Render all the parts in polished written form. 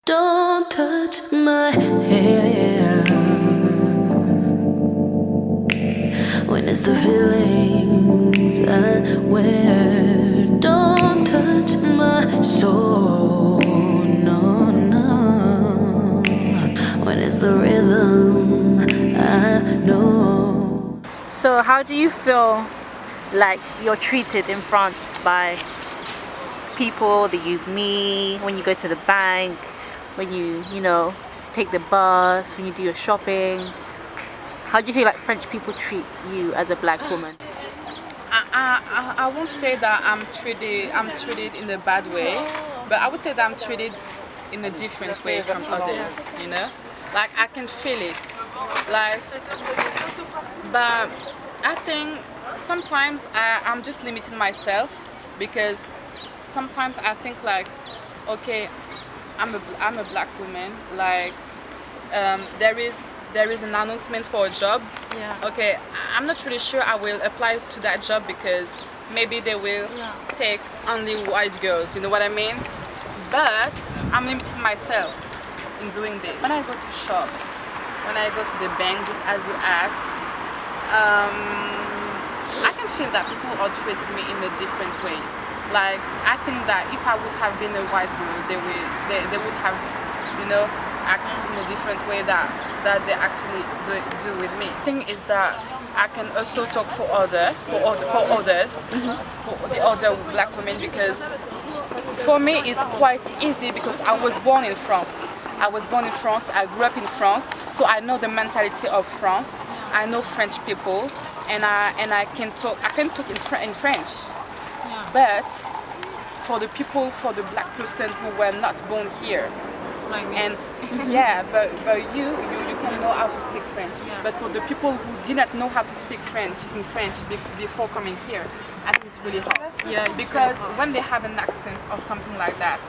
Don't touch my hair when it's the feelings I wear. Don't touch my soul, no, no, when it's the rhythm I know. So how do you feel like you're treated in France by people that you meet when you go to the bank, when you take the bus, when you do your shopping? How do you feel like French people treat you as a black woman? I won't say that I'm treated in a bad way, but I would say that I'm treated in a different way from others, like I can feel it, like, but I think sometimes I'm just limiting myself, because sometimes I think like, okay, I'm a black woman, like there is an announcement for a job. Yeah. Okay, I'm not really sure I will apply to that job because maybe they will take only white girls, you know what I mean? But I'm limiting myself in doing this. When I go to shops, when I go to the bank, just as you asked, I can feel that people are treating me in a different way. Like, I think that if I would have been a white girl, they would have, act in a different way that they actually do with me. The thing is that I can also talk for others, for the other black women, because for me it's quite easy because I was born in France. I grew up in France, so I know the mentality of France. I know French people, and I can talk in French. But for the black person who were not born here, Like me. and but you can know how to speak French. Yeah. But for the people who did not know how to speak French before coming here, I think it's really hard. Yeah, it's because really hard. when they have an accent or something like that,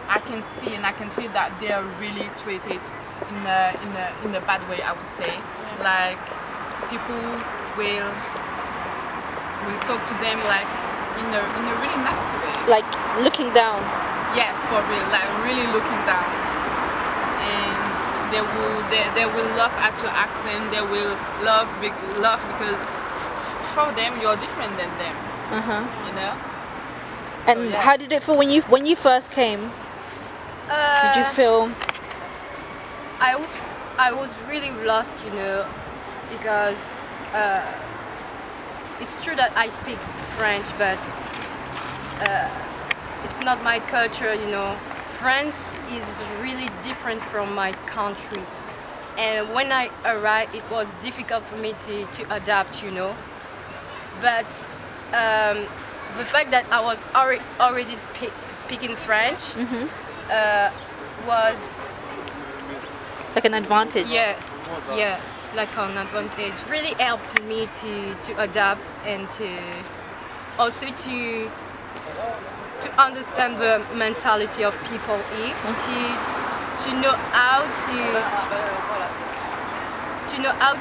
I can see and I can feel that they are really treated in a bad way, I would say. Like, people will talk to them like in a really nasty way. Like looking down. Yes, for real, like really looking down. And they will laugh at your accent. They will laugh because for them you're different than them. So, And how did it feel when you first came? Did you feel? I was really lost, because it's true that I speak French, but it's not my culture, France is really different from my country. And when I arrived, it was difficult for me to adapt, But the fact that I was already speaking French was Like an advantage. yeah, like an advantage. Really helped me to adapt and to also to understand the mentality of people here, to know how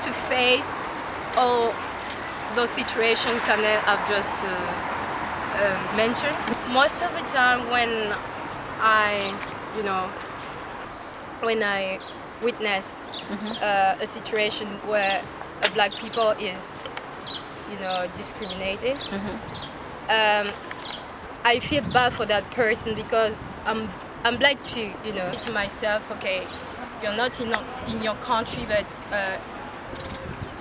to face all those situations Canel have just mentioned. Most of the time when I witness a situation where a black people is discriminated, I feel bad for that person, because I'm black too, to myself, okay, you're not in your country, but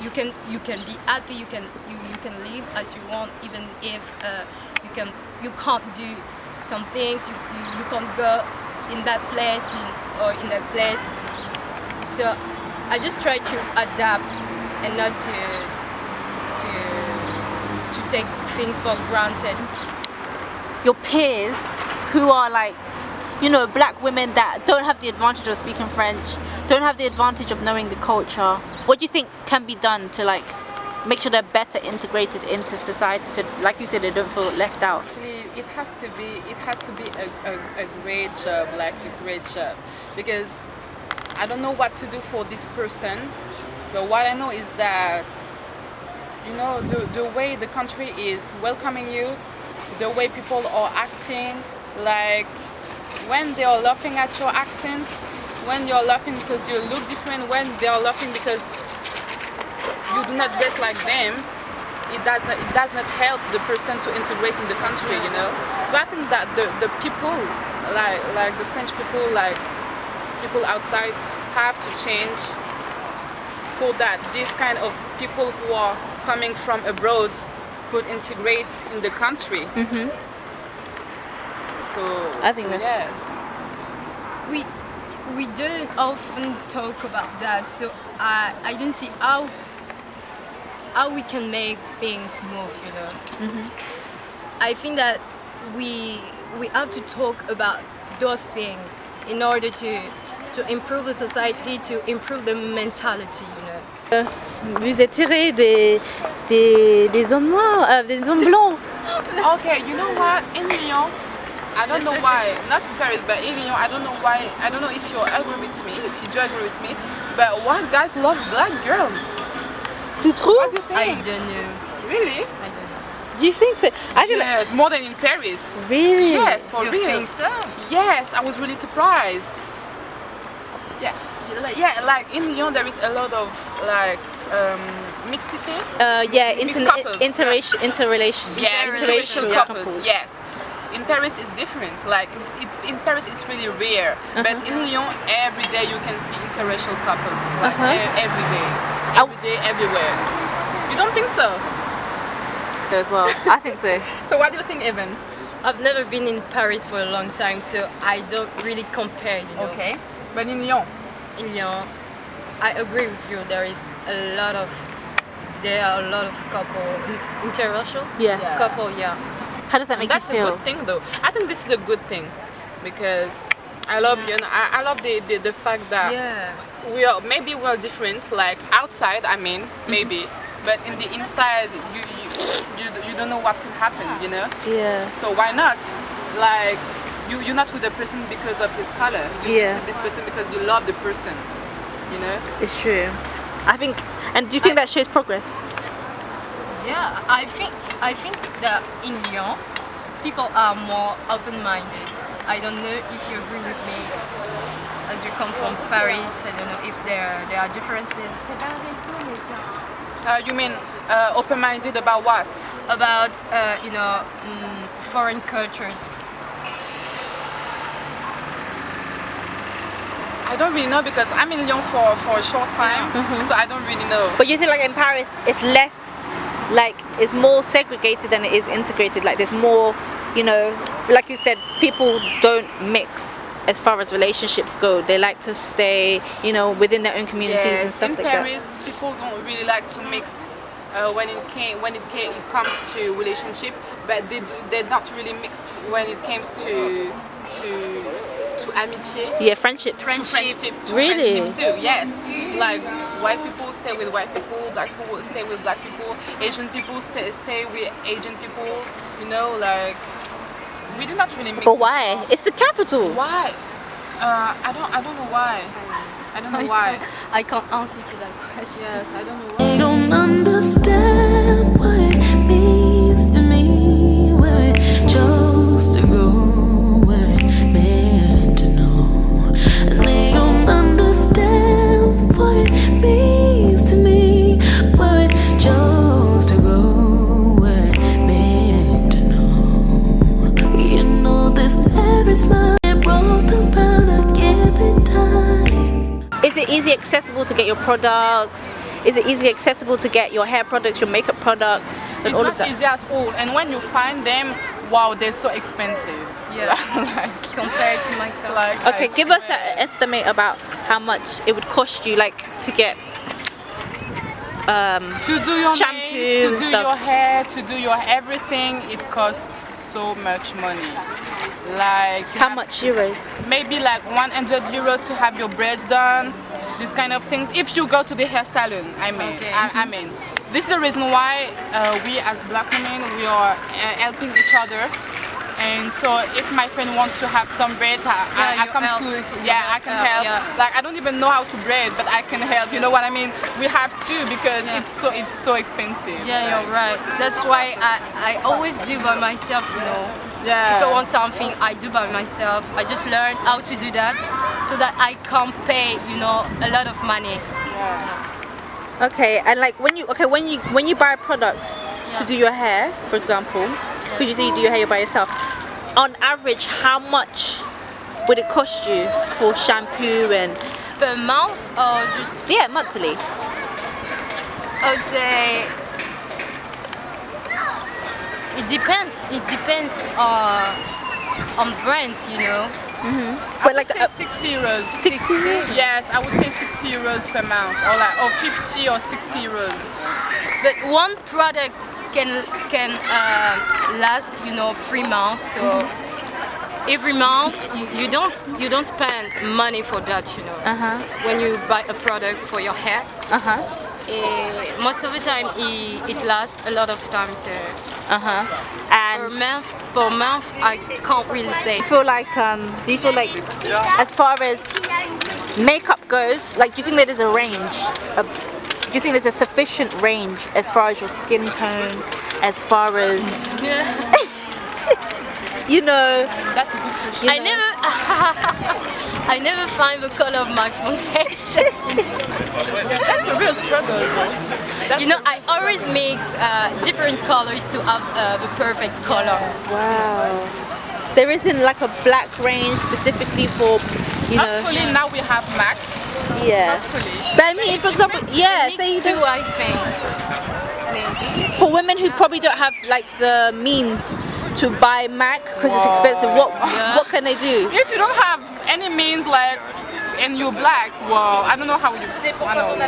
you can be happy, you can live as you want, even if you can't do some things, you can't go in that place or in that place. So I just try to adapt and not to take things for granted. Your peers who are like, black women that don't have the advantage of speaking French, don't have the advantage of knowing the culture. What do you think can be done to like make sure they're better integrated into society, so like you said, they don't feel left out? Actually, it has to be a great job, like a great job, because I don't know what to do for this person, but what I know is that the way the country is welcoming you, the way people are acting, like when they are laughing at your accent, when you're laughing because you look different, when they are laughing because you do not dress like them, it does not help the person to integrate in the country, you know. So I think that the people, like the French people, like people outside, have to change for that this kind of people who are coming from abroad could integrate in the country. So I think that's yes. We don't often talk about that, so I don't see how we can make things move, you know. I think that we have to talk about those things in order to improve the society, to improve the mentality, you know. Vous attirez des hommes noirs, des hommes blancs. Okay, you know what? In Lyon, I don't know why, not in Paris, but in Lyon, I don't know why, I don't know if you agree with me, if you do agree with me, but white guys love black girls. Tu trouves? What do you I think? don't know. Really? I don't know. Do you think so? I think Yes, more than in Paris. Really? Yes, for You real. think so? Yes, I was really surprised. Yeah, like in Lyon there is a lot of like mixity. yeah, Mixed couples. interrelation. Yeah, interracial yeah, couples. Yes. In Paris it's different. Like in Paris it's really rare. But in Lyon every day you can see interracial couples. Like every day. Every day, everywhere. You don't think so? As well. I think so. So what do you think, Evan? I've never been in Paris for a long time, so I don't really compare, you know. Okay. But in Lyon? In Lyon, I agree with you. There are a lot of couple interracial. Yeah. Couple, yeah. How does that make That's you feel? a good thing though. I think this is a good thing because I love you know I love the fact that Yeah. maybe we're different, like outside I mean, maybe, but in the inside you don't know what can happen, you know? Yeah. So why not? Like you're not with the person because of his color. You're just with this person because you love the person, you know? It's true. I think, and do you think that shows progress? Yeah, I think that in Lyon, people are more open-minded. I don't know if you agree with me. As you come from Paris, I don't know if there are differences. You mean open-minded about what? About foreign cultures. I don't really know because I'm in Lyon for a short time, so I don't really know. But you think like in Paris, it's less, like it's more segregated than it is integrated. Like there's more, you know, like you said, people don't mix as far as relationships go. They like to stay, you know, within their own communities and Yes, stuff in like Paris, people don't really like to mix when it comes to relationship, but they're not really mixed when it comes to amitié. Yeah, friendships. Friendship Really? too, yes. Like white people stay with white people, black people stay with black people, Asian people stay with Asian people, you know, like we do not really mix. But in why? France. It's the capital. Why? I don't know why. I don't know why. I can't answer to that question. Yes, I don't know They why. don't understand what it means to me, where it chose to go, where it meant to know. And they don't understand what it means to me, where it chose to go, where it meant to know. You know this every smile it rolled around, I give it time. Is it easy accessible to get your products? Is it easily accessible to get your hair products, your makeup products, and It's all not of that? easy at all. And when you find them, wow, they're so expensive. Yeah. like, Compared to my country. like, Okay, I give us swear. an estimate about how much it would cost you, like, to get to do your shampoo nails, to and do stuff. your hair, to do your everything, it costs so much money. Like you how have much euros? maybe like 100 euro to have your braids done, these kind of things. If you go to the hair salon, I mean, Okay. I mean, this is the reason why we as black women we are helping each other. And so if my friend wants to have some braids, I you come help. to, yeah, I can help. Yeah. Like I don't even know how to braid, but I can help. You know what I mean? We have to because Yeah. it's so expensive. Yeah, you're right. That's why I always do by myself, you know. Yeah. If I want something, I do by myself. I just learn how to do that so that I can pay, a lot of money. Okay, and like when you buy products to do your hair, for example, because you say you do your hair by yourself, on average, how much would it cost you for shampoo and Per month or just, monthly? I would say, it depends. It depends on brands, But like Say 60 euros. 60? Yes, I would say 60 euros per month, or 50 or 60 euros. But one product can last 3 months. So every month you don't spend money for that. When you buy a product for your hair. Most of the time it lasts a lot of time. So And per month I can't really say. do you feel like as far as makeup goes, like do you think that there's a range? Do you think there's a sufficient range as far as your skin tone, as far as That's a good question. I never find the color of my foundation. That's a real struggle, though. I always mix different colors to have the perfect color. Wow. There isn't like a black range specifically for Hopefully now we have MAC. Yeah. Hopefully. But I mean, for example, say you do I think. Maybe. for women who probably don't have like the means to buy MAC because it's expensive. What can they do? If you don't have any means, and you're black, well, I don't know how you. I don't know.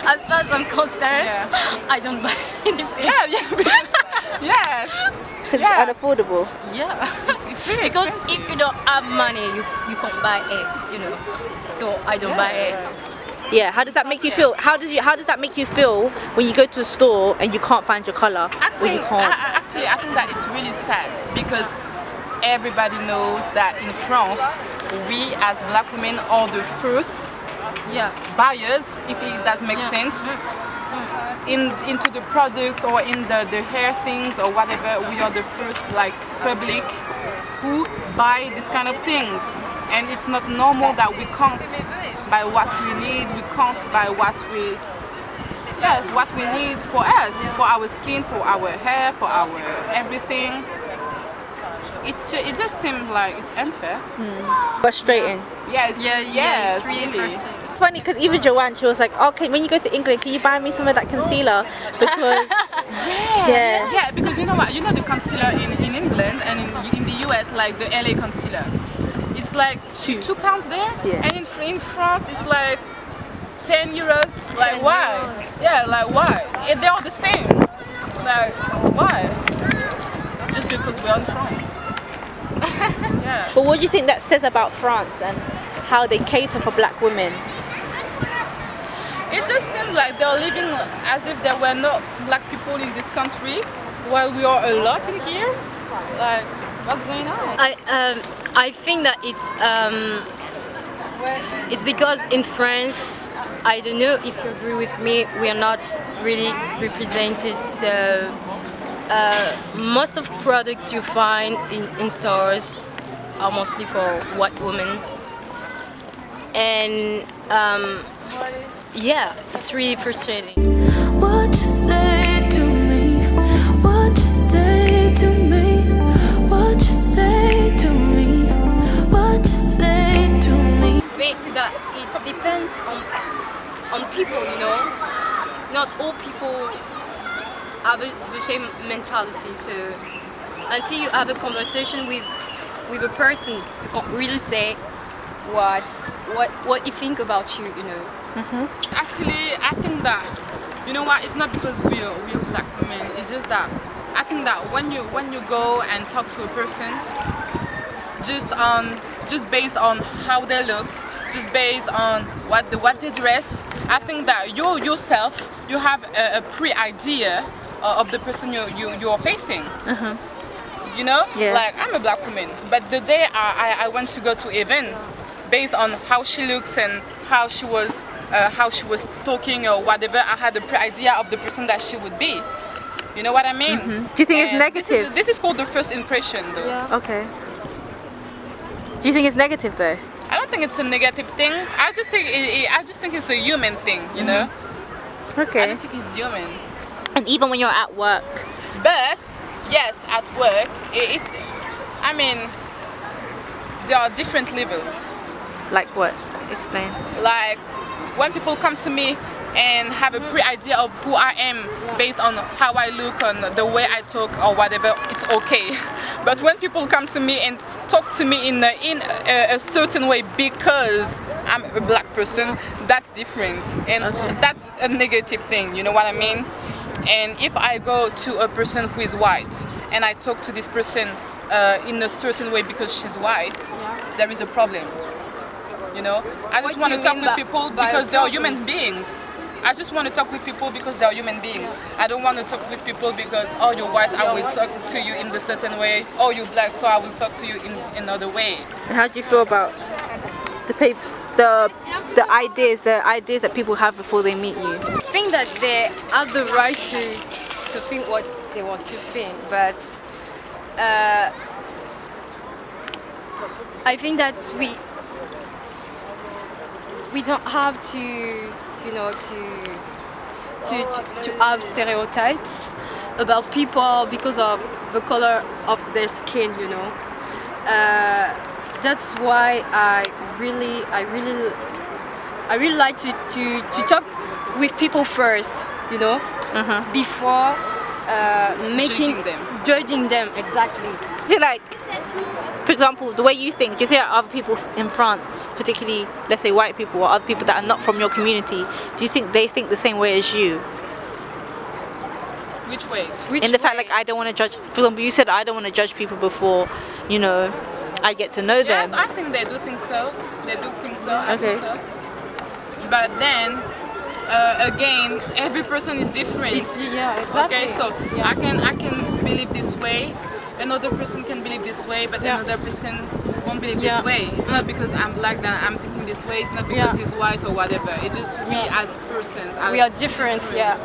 As far as I'm concerned, I don't buy anything. Yes. Because it's unaffordable. Yeah. It's really Because expensive. if you don't have money, you can't buy eggs, So I don't buy eggs. Yeah. How does that make you feel? How does that make you feel when you go to a store and you can't find your color? Actually, I think that it's really sad because everybody knows that in France, we as black women are the first buyers, if it does make sense, into the products or in the hair things or whatever. We are the first public who buy this kind of things, and it's not normal that we can't buy what we need. We can't buy what we need for us, for our skin, for our hair, for our everything. It just seems like it's unfair. Frustrating. Yes. It's really frustrating. It's funny because even Joanne, she was like, okay, when you go to England, can you buy me some of that concealer? Because Yeah, because you know what? You know the concealer in England and in the US, like the LA concealer, it's like £2 there, Yeah. and in France it's like 10 euros. Like why? Yeah, like why? They're all the same. Like why? Just because we're in France. Yeah. But what do you think that says about France and how they cater for black women? It just seems like they're living as if there were no black people in this country, while we are a lot in here. Like, what's going on? I think that it's because in France, I don't know if you agree with me, we are not really represented. So most of products you find in stores are mostly for white women, and it's really frustrating. What you say to me? What you say to me? What you say to me? What you say to me? I think that it depends on people, Not all people have the same mentality. So until you have a conversation with a person, you can't really say what you think about you, Actually, I think that, you know what, it's not because we're black women, it's just that I think that when you go and talk to a person, just based on how they look, just based on what they dress, I think that you yourself, you have a pre-idea of the person you're facing. Yeah. Like I'm a black woman, but the day I went to go to event, based on how she looks and how she was talking or whatever, I had a pre-idea of the person that she would be. You know what I mean? Do you think it's And negative? This is called the first impression, though. Yeah. Okay. Do you think it's negative though? I don't think it's a negative thing. I just think it's a human thing, you know. I Okay. just think it's human. And even when you're at work. But yes, at work, I mean, there are different levels. Like what? Explain. Like when people come to me and have a pre-idea of who I am based on how I look, on the way I talk or whatever, it's okay. But when people come to me and talk to me in a certain way because I'm a black person, that's different, and that's a negative thing. You know what I mean? And if I go to a person who is white and I talk to this person in a certain way because she's white, there is a problem. You know, I just What want do to you talk mean with by- people by a because they are problem? human beings. I just want to talk with people because they are human beings. I don't want to talk with people because, oh, you're white, I will talk to you in the certain way. Oh, you're black, so I will talk to you in another way. And how do you feel about the ideas that people have before they meet you? I think that they have the right to think what they want to think, but I think that we don't have to, you know, to have stereotypes about people because of the color of their skin, you know. That's why I really like to talk with people first, you know, before judging them exactly. Do you like, for example, the way you think, do you think that other people in France, particularly, let's say white people or other people that are not from your community, do you think they think the same way as you? Which way? In the fact, like, I don't want to judge, for example, you said I don't want to judge people before, you know, I get to know Yes, them. I think they do think so. They do think so. I Okay. think so. But then, again, every person is different. Yeah, exactly. Okay, so I can believe this way. Another person can believe this way, but another person won't believe this way. It's not because I'm black that I'm thinking this way. It's not because he's white or whatever. It's just we as persons. We are different, yeah.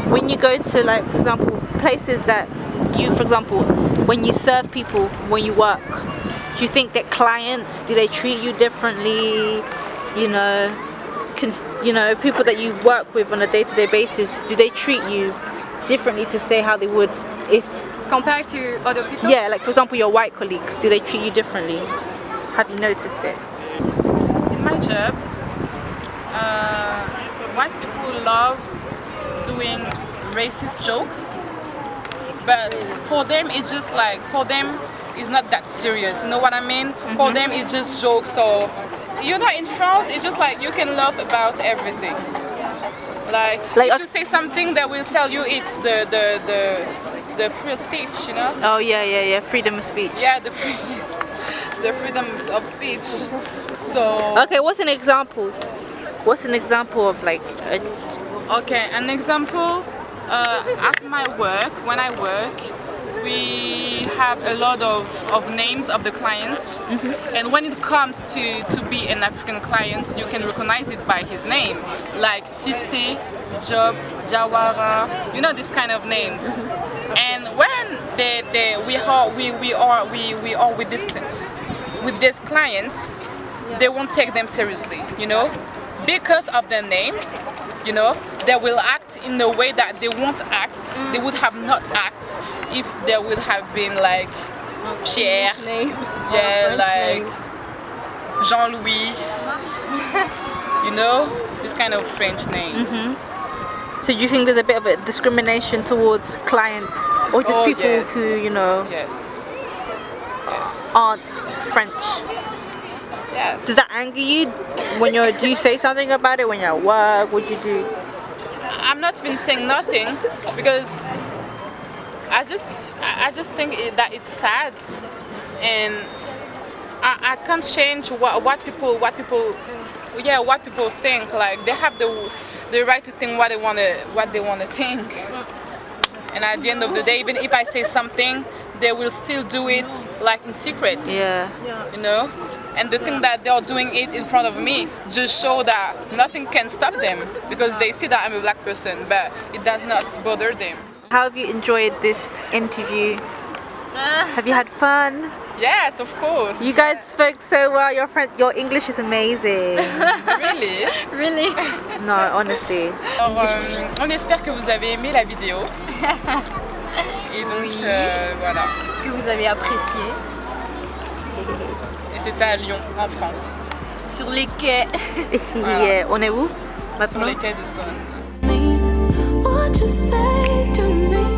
When you go to, like, for example, places that you, for example, when you serve people, when you work, do you think that clients, do they treat you differently? You know, people that you work with on a day-to-day basis, do they treat you differently to say how they would if... Compared to other people? Yeah, like for example, your white colleagues, do they treat you differently? Have you noticed it? In my job, white people love doing racist jokes, but for them it's just like, for them it's not that serious, you know what I mean? For them it's just jokes. So, you know, in France it's just like you can laugh about everything. Like if you say something, they will tell you it's the free speech, you know? Oh yeah, freedom of speech. Yeah, the freedom of speech. So Okay, what's an example? What's an example of like okay, an example, at my work, when I work, we have a lot of names of the clients, and when it comes to be an African client, you can recognize it by his name, like Sisi, Job, Jawara, you know, this kind of names. And when we are with these clients, they won't take them seriously, you know, because of their names. You know, they will act in a way that they won't act. They would have not act if there would have been like Pierre, Name. yeah, French like name. Jean-Louis. You know, this kind of French names. So do you think there's a bit of a discrimination towards clients or just people yes. who, you know, Yes. aren't French? Yes. Does that anger you when do you say something about it when you're at work? What do you do? I'm not even saying nothing because I just think that it's sad, and I can't change what people think. Like they have the right to think what they want to think. And at the end of the day, even if I say something, they will still do it like in secret. Yeah. You know? And the thing that they are doing it in front of me just show that nothing can stop them because they see that I'm a black person, but it does not bother them. How have you enjoyed this interview? Have you had fun? Yes, of course. You guys spoke so well. Your English is amazing. Really? Really? No, honestly. Alors, on espère que vous avez aimé la vidéo. Et donc, Oui. voilà. Que vous avez apprécié. Et c'était à Lyon, en France, Sur les quais. Yeah. On est où sur maintenant? les quais de Saône. What you say to me?